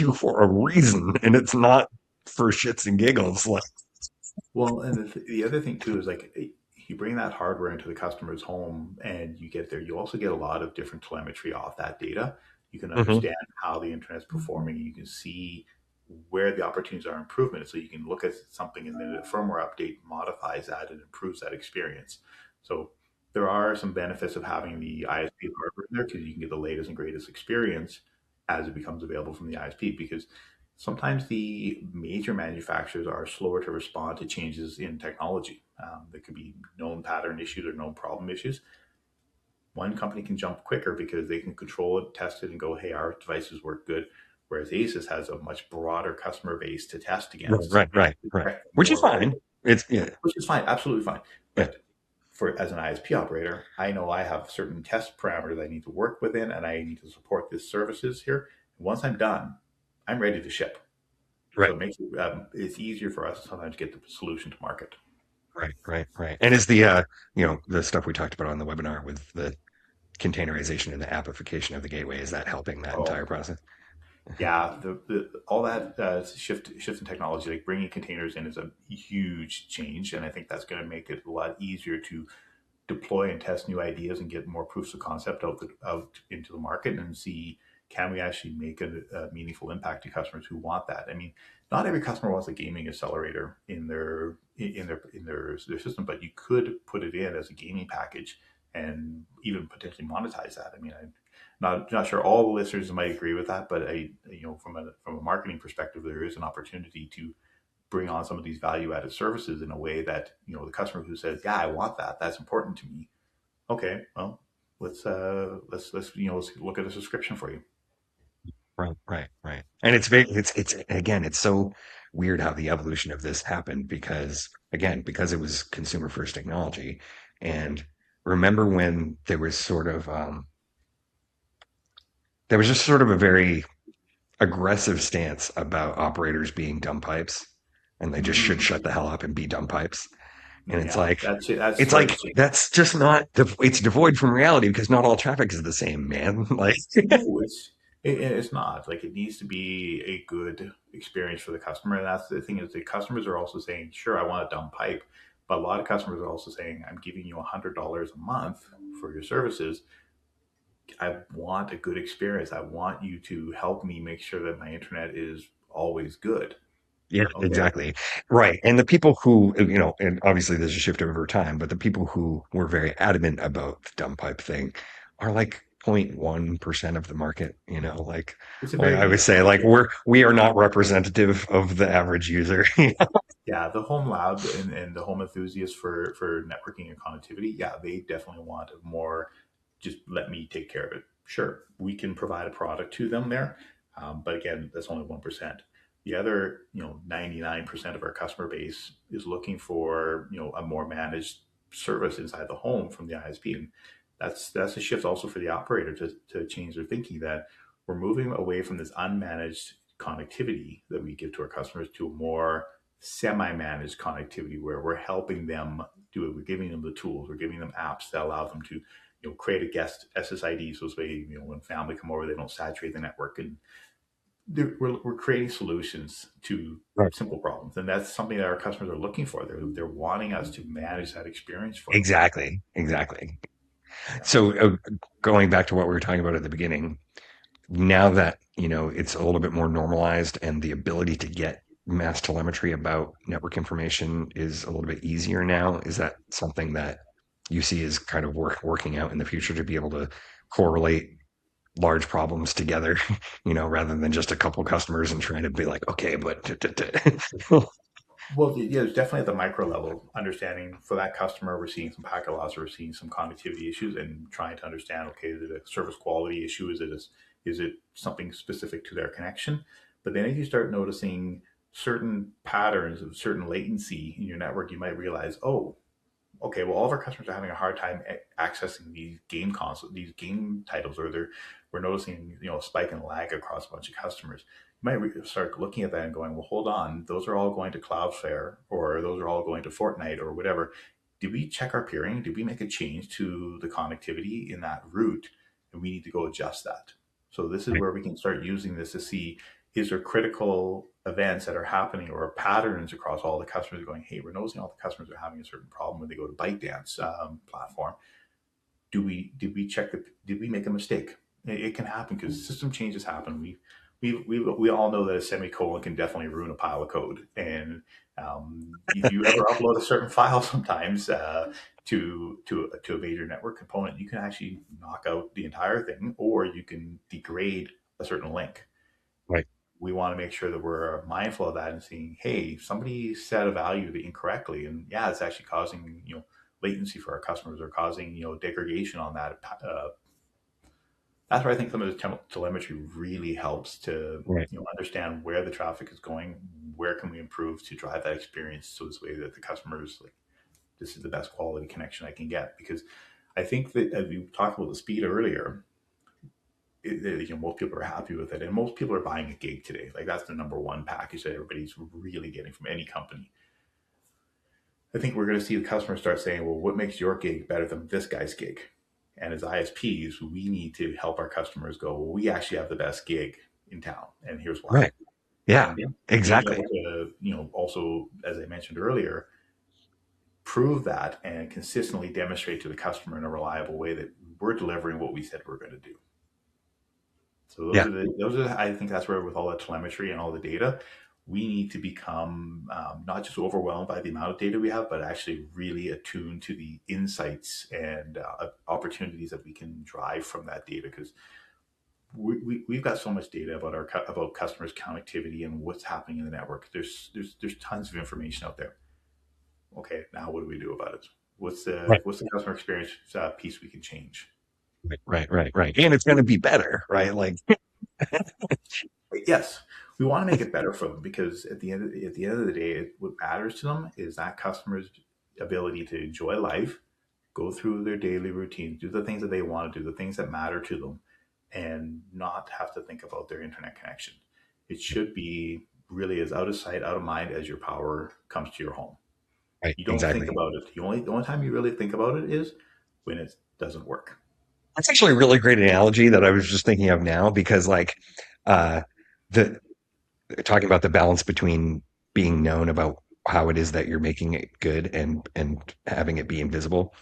S1: you for a reason. And it's not for shits and giggles. Like,
S2: Well, and the other thing too is like you bring that hardware into the customer's home and you get there, you also get a lot of different telemetry off that data. You can
S1: mhm.
S2: understand how the internet's performing. You can see where the opportunities are improvement. So you can look at something and then the firmware update modifies that and improves that experience. So there are some benefits of having the ISP hardware in there because you can get the latest and greatest experience as it becomes available from the ISP because sometimes the major manufacturers are slower to respond to changes in technology. There could be known pattern issues or known problem issues. One company can jump quicker because they can control it, test it, and go, hey, our devices work good. Whereas Asus has a much broader customer base to test
S1: Right,
S2: against, so
S1: right,
S2: they
S1: right, right.
S2: detect
S1: Which is
S2: more right
S1: fine.
S2: away,
S1: It's yeah,
S2: which is fine, absolutely fine.
S1: yeah.
S2: But for as an ISP operator, I know I have certain test parameters I need to work within, and I need to support this services here. And once I'm done, I'm ready to ship. So
S1: Right,
S2: it makes it's easier for us to sometimes get the solution to market.
S1: right. And is the stuff we talked about on the webinar with the containerization and the application of the gateway, is that helping that
S2: Oh,
S1: entire process?
S2: Yeah, the all that shift in technology, like bringing containers in, is a huge change, and I think that's going to make it a lot easier to deploy and test new ideas and get more proofs of concept out into the market and see, can we actually make a meaningful impact to customers who want that. I mean, not every customer wants a gaming accelerator in their system, but you could put it in as a gaming package and even potentially monetize that. I mean, I'm not sure all the listeners might agree with that, but from a marketing perspective, there is an opportunity to bring on some of these value added services in a way that, the customer who says, yeah, I want that, that's important to me. Okay, well, let's look at a subscription for you.
S1: Right, right, right. And it's very, it's again, it's so weird how the evolution of this happened because, again, because it was consumer first technology. And remember when there was just sort of a very aggressive stance about operators being dumb pipes, and they just should
S2: Mm-hmm.
S1: shut the hell up and be dumb pipes. And
S2: Yeah, that's
S1: it's
S2: starting to
S1: like
S2: change.
S1: that's just not, it's devoid from reality because not all traffic is the same, man. Like,
S2: No, it's not. Like, it needs to be a good experience for the customer, and that's the thing, is the customers are also saying, sure, I want a dumb pipe, but a lot of customers are also saying, I'm giving you $100 a month for your services. I want a good experience. I want you to help me make sure that my internet is always good.
S1: yeah,
S2: Okay.
S1: exactly. Right. And the people who, and obviously there's a shift over time, but the people who were very adamant about the dumb pipe thing are like 0.1% of the market,
S2: It's a
S1: like
S2: very
S1: I would
S2: niche
S1: say, like
S2: market.
S1: we are not representative of the average user.
S2: Yeah, the home lab and the home enthusiasts for networking and connectivity, yeah, they definitely want more. Just let me take care of it. Sure, we can provide a product to them there, but again, that's only 1%. The other, 99% of our customer base is looking for, a more managed service inside the home from the ISP, and that's a shift also for the operator to change their thinking, that we're moving away from this unmanaged connectivity that we give to our customers to a more semi-managed connectivity where we're helping them do it. We're giving them the tools. We're giving them apps that allow them to, create a guest SSID, so this way, when family come over, they don't saturate the network. And we're creating solutions to
S1: Right.
S2: simple problems, and that's something that our customers are looking for. They're wanting us to manage that experience for them.
S1: Exactly. Exactly.
S2: Yeah.
S1: So going back to what we were talking about at the beginning, now that it's a little bit more normalized and the ability to get mass telemetry about network information is a little bit easier now, is that something that you see is kind of working out in the future to be able to correlate large problems together, rather than just a couple customers and trying to be like, okay, but
S2: Well, yeah, there's definitely at the micro level understanding for that customer. We're seeing some packet loss, or we're seeing some connectivity issues, and trying to understand, okay, is it a service quality issue? Is it something specific to their connection? But then if you start noticing certain patterns of certain latency in your network, you might realize, oh, okay, well, all of our customers are having a hard time accessing these game titles, or we're noticing, a spike in lag across a bunch of customers. You might start looking at that and going, well, hold on, those are all going to Cloudflare, or those are all going to Fortnite, or whatever. Did we check our peering? Did we make a change to the connectivity in that route? And we need to go adjust that. So this is where we can start using this to see, is there critical events that are happening or patterns across all the customers going, hey, we're noticing all the customers are having a certain problem when they go to ByteDance platform. Did we check the, did we make a mistake? It can happen because system changes happen. We all know that a semicolon can definitely ruin a pile of code. And if you ever upload a certain file, sometimes to a major network component, you can actually knock out the entire thing, or you can degrade a certain link.
S1: right.
S2: We want to make sure that we're mindful of that and seeing, hey, somebody set a value incorrectly, and yeah, it's actually causing, latency for our customers, or causing, degradation on that. That's where I think some of the telemetry really helps to,
S1: Right.
S2: understand where the traffic is going, where can we improve to drive that experience, so this way that the customers like, this is the best quality connection I can get. Because I think that, as we talked about the speed earlier, most people are happy with it, and most people are buying a gig today. Like, that's the number one package that everybody's really getting from any company. I think we're going to see the customers start saying, well, what makes your gig better than this guy's gig? And as ISPs, we need to help our customers go, well, we actually have the best gig. in town, and here's why.
S1: Right. Yeah,
S2: And being able
S1: exactly.
S2: to, also, as I mentioned earlier, prove that and consistently demonstrate to the customer in a reliable way that we're delivering what we said we're going to do. So
S1: Yeah.
S2: I think that's where, with all the telemetry and all the data, we need to become, not just overwhelmed by the amount of data we have, but actually really attuned to the insights and opportunities that we can drive from that data. Because we've got so much data about about customers' connectivity and what's happening in the network. There's tons of information out there. Okay, now what do we do about it?
S1: Right.
S2: What's the customer experience piece we can change?
S1: Right. And it's going to be better, right? Like,
S2: Yes, we want to make it better for them, because at the end of the day, what matters to them is that customer's ability to enjoy life, go through their daily routines, do the things that they want to do, the things that matter to them, and not have to think about their internet connection. It should be really as out of sight, out of mind as your power comes to your home.
S1: right,
S2: You don't think
S1: exactly.
S2: about it. The only time you really think about it is when it doesn't work.
S1: That's actually a really great analogy that I was just thinking of now because, like, uh, the talking about the balance between being known about how it is that you're making it good and having it be invisible.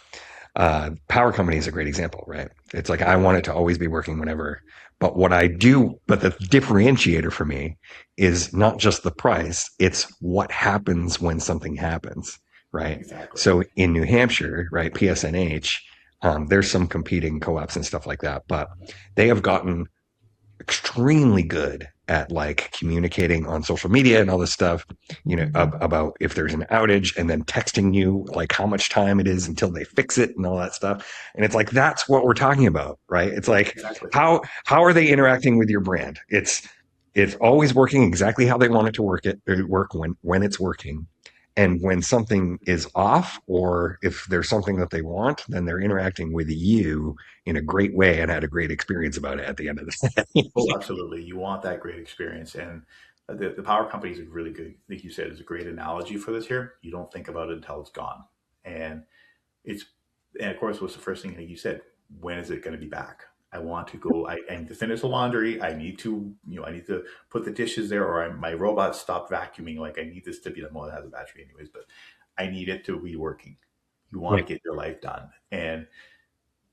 S1: Power company is a great example, right? It's like I want it to always be working whenever, but what I do, but the differentiator for me is not just the price; it's what happens when something happens, right?
S2: Exactly.
S1: So in New Hampshire, right, PSNH, there's some competing co-ops and stuff like that, but they have gotten extremely good at like communicating on social media and all this stuff, about if there's an outage and then texting you like how much time it is until they fix it and all that stuff. And it's like that's what we're talking about, right? It's like
S2: Exactly.
S1: how are they interacting with your brand? It's always working exactly how they want it to work when it's working. And when something is off, or if there's something that they want, then they're interacting with you in a great way and had a great experience about it at the end of the
S2: Oh,
S1: day.
S2: absolutely. You want that great experience. And the power company is a really good, like you said, is a great analogy for this here. You don't think about it until it's gone. And it's, and of course, what's the first thing that you said? When is it going to be back? I want to go, I need to finish the laundry. I need to, I need to put the dishes there, or my robot stopped vacuuming. Like, I need this to be done. Well, it has a battery anyways, but I need it to be working. You want to
S1: Right.
S2: get your life done. And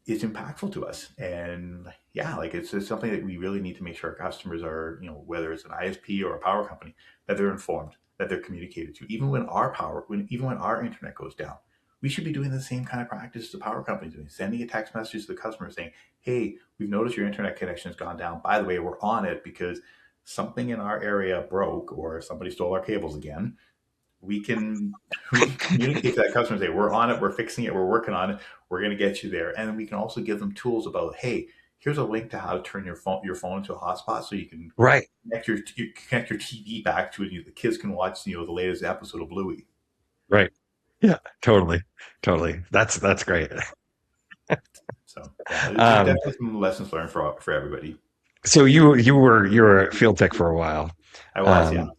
S2: it's impactful to us. And yeah, like it's something that we really need to make sure our customers are, whether it's an ISP or a power company, that they're informed, that they're communicated to. Even when our internet goes down, we should be doing the same kind of practice the power companies doing, sending a text message to the customer saying, "Hey, we've noticed your internet connection has gone down. By the way, we're on it because something in our area broke or somebody stole our cables again." we can we can communicate to that customer and say, we're on it, we're fixing it, we're working on it, we're going to get you there. And we can also give them tools about, hey, here's a link to how to turn your phone into a hotspot so you can
S1: Right.
S2: connect your TV back to it. The kids can watch the latest episode of Bluey.
S1: Right. Yeah. Totally. That's great.
S2: So yeah, there's
S1: Um,
S2: definitely some lessons learned for everybody.
S1: so you were a field tech for a while.
S2: I was, yeah.
S1: Um,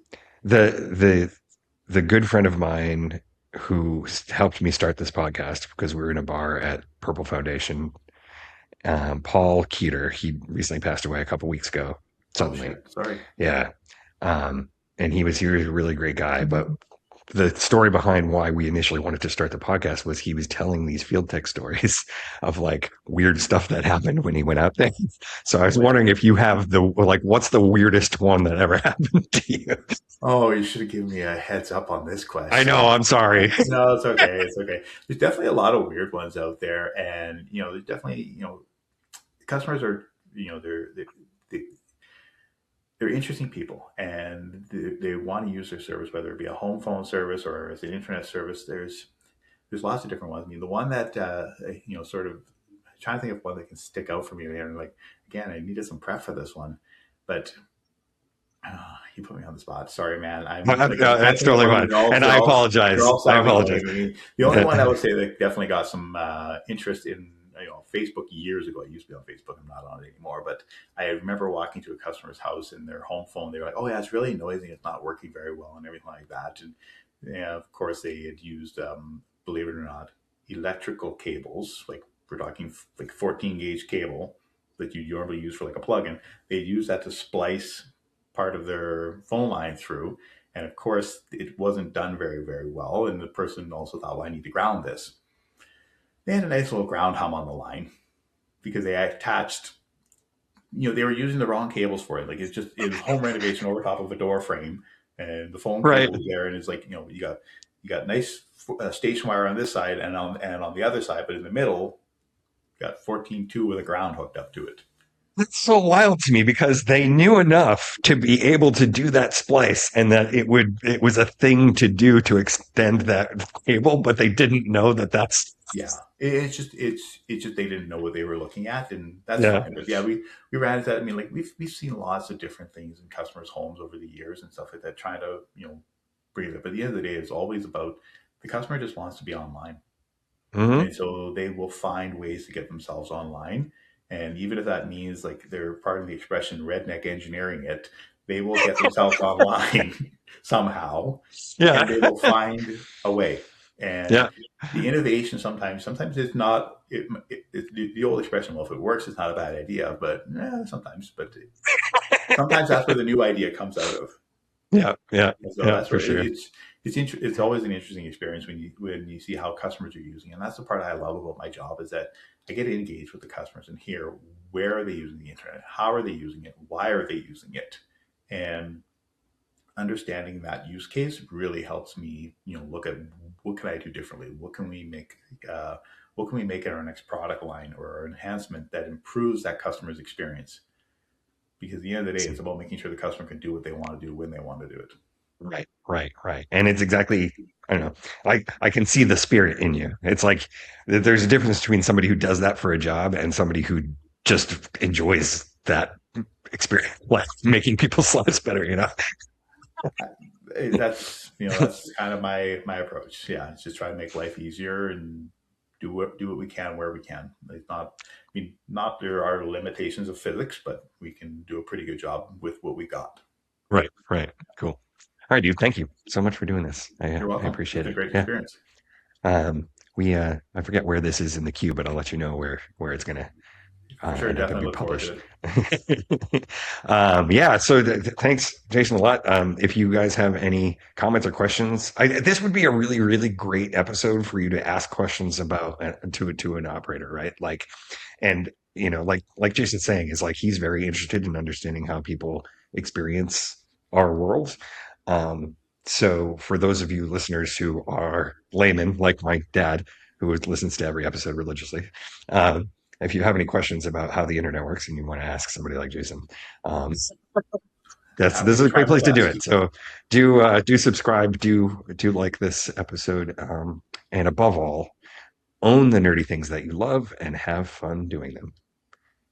S1: the good friend of mine who helped me start this podcast because we were in a bar at Purple Foundation, Paul Keeter, he recently passed away a couple weeks ago.
S2: Oh
S1: Suddenly,
S2: shit, sorry.
S1: yeah. And he was a really great guy, but the story behind why we initially wanted to start the podcast was he was telling these field tech stories of like weird stuff that happened when he went out there. So I was
S2: Oh yeah.
S1: wondering if you have what's the weirdest one that ever happened to you?
S2: Oh, you should have given me a heads up on this
S1: I know,
S2: question.
S1: I'm sorry.
S2: No, it's okay. It's okay. There's definitely a lot of weird ones out there, and there's definitely customers are they, they're interesting people, and they want to use their service, whether it be a home phone service or it's an internet service. There's lots of different ones. I mean, the one that sort of trying to think of one that can stick out for me there, and like again, I needed some prep for this one, but you put me on the spot. Sorry, man. I'm trying to
S1: That's
S2: think of
S1: totally
S2: one.
S1: fine. And I
S2: They're
S1: apologize.
S2: all
S1: I
S2: sounding
S1: apologize.
S2: lame. I mean, the only one I would say that definitely got some interest in Facebook years ago. I used to be on Facebook. I'm not on it anymore. But I remember walking to a customer's house and their home phone. They were like, "Oh yeah, it's really noisy. It's not working very well, and everything like that." And yeah, of course, they had used, believe it or not, electrical cables. Like we're talking like 14 gauge cable that you normally use for like a plug-in. They'd use that to splice part of their phone line through. And of course, it wasn't done very, very well. And the person also thought, well, I need to ground this. They had a nice little ground hum on the line because they attached, they were using the wrong cables for it. Like it was home renovation over top of a door frame, and the phone
S1: Right.
S2: cable was there, and it's like you got nice station wire on this side and on the other side, but in the middle, you got 14.2 with a ground hooked up to it.
S1: That's so wild to me because they knew enough to be able to do that splice and that it was a thing to do to extend that cable, but they didn't know that that's
S2: Yeah, it's just they didn't know what they were looking at, and that's
S1: yeah.
S2: fine. But yeah, we ran into that. I mean, like we've seen lots of different things in customers' homes over the years and stuff like that, trying to bring it up. But at the end of the day, it's always about the customer just wants to be online,
S1: Hmm.
S2: and so they will find ways to get themselves online. And even if that means like they're part of the expression redneck engineering it, they will get themselves online somehow,
S1: Yeah.
S2: and they will find a way. And
S1: Yeah.
S2: the innovation sometimes it's not the old expression. Well, if it works, it's not a bad idea. But sometimes that's where the new idea comes out of.
S1: Yeah. Yeah.
S2: And so
S1: Yeah,
S2: that's
S1: for
S2: where
S1: sure.
S2: it's always an interesting experience when you see how customers are using, and that's the part I love about my job is that I get to engage with the customers and hear where are they using the internet, how are they using it, why are they using it, and understanding that use case really helps me, look at what can I do differently, uh, what can we make in our next product line or enhancement that improves that customer's experience. Because at the end of the day, it's about making sure the customer can do what they want to do when they want to do it.
S1: Right, right, right. And it's exactly, I don't know, I can see the spirit in you. It's like there's a difference between somebody who does that for a job and somebody who just enjoys that experience, like making people's lives better, you know?
S2: That's kind of my approach. Yeah, it's just try to make life easier and do what we can where we can. It's not, I mean, not there are limitations of physics, but we can do a pretty good job with what we got.
S1: Right, right. Cool. All right, dude. Thank you so much for doing this.
S2: You're
S1: I
S2: welcome. It's
S1: appreciate
S2: been a
S1: it.
S2: great
S1: Yeah.
S2: experience.
S1: I forget where this is in the queue, but I'll let you know where it's gonna
S2: For sure,
S1: end up and
S2: definitely
S1: be
S2: look forward to
S1: published.
S2: it.
S1: Yeah, so thanks, Jason, a lot. If you guys have any comments or questions, this would be a really, really great episode for you to ask questions about to an operator, right? Like, and like Jason's saying, is like he's very interested in understanding how people experience our world. Um, so for those of you listeners who are laymen, like my dad, who listens to every episode religiously, um, if you have any questions about how the internet works and you want to ask somebody like Jason, um, this
S2: Happy
S1: is
S2: to
S1: a
S2: try
S1: great
S2: my
S1: place to do
S2: best.
S1: it. So do subscribe, do like this episode, and above all, own the nerdy things that you love and have fun doing them.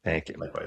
S1: Thank you.
S2: Likewise.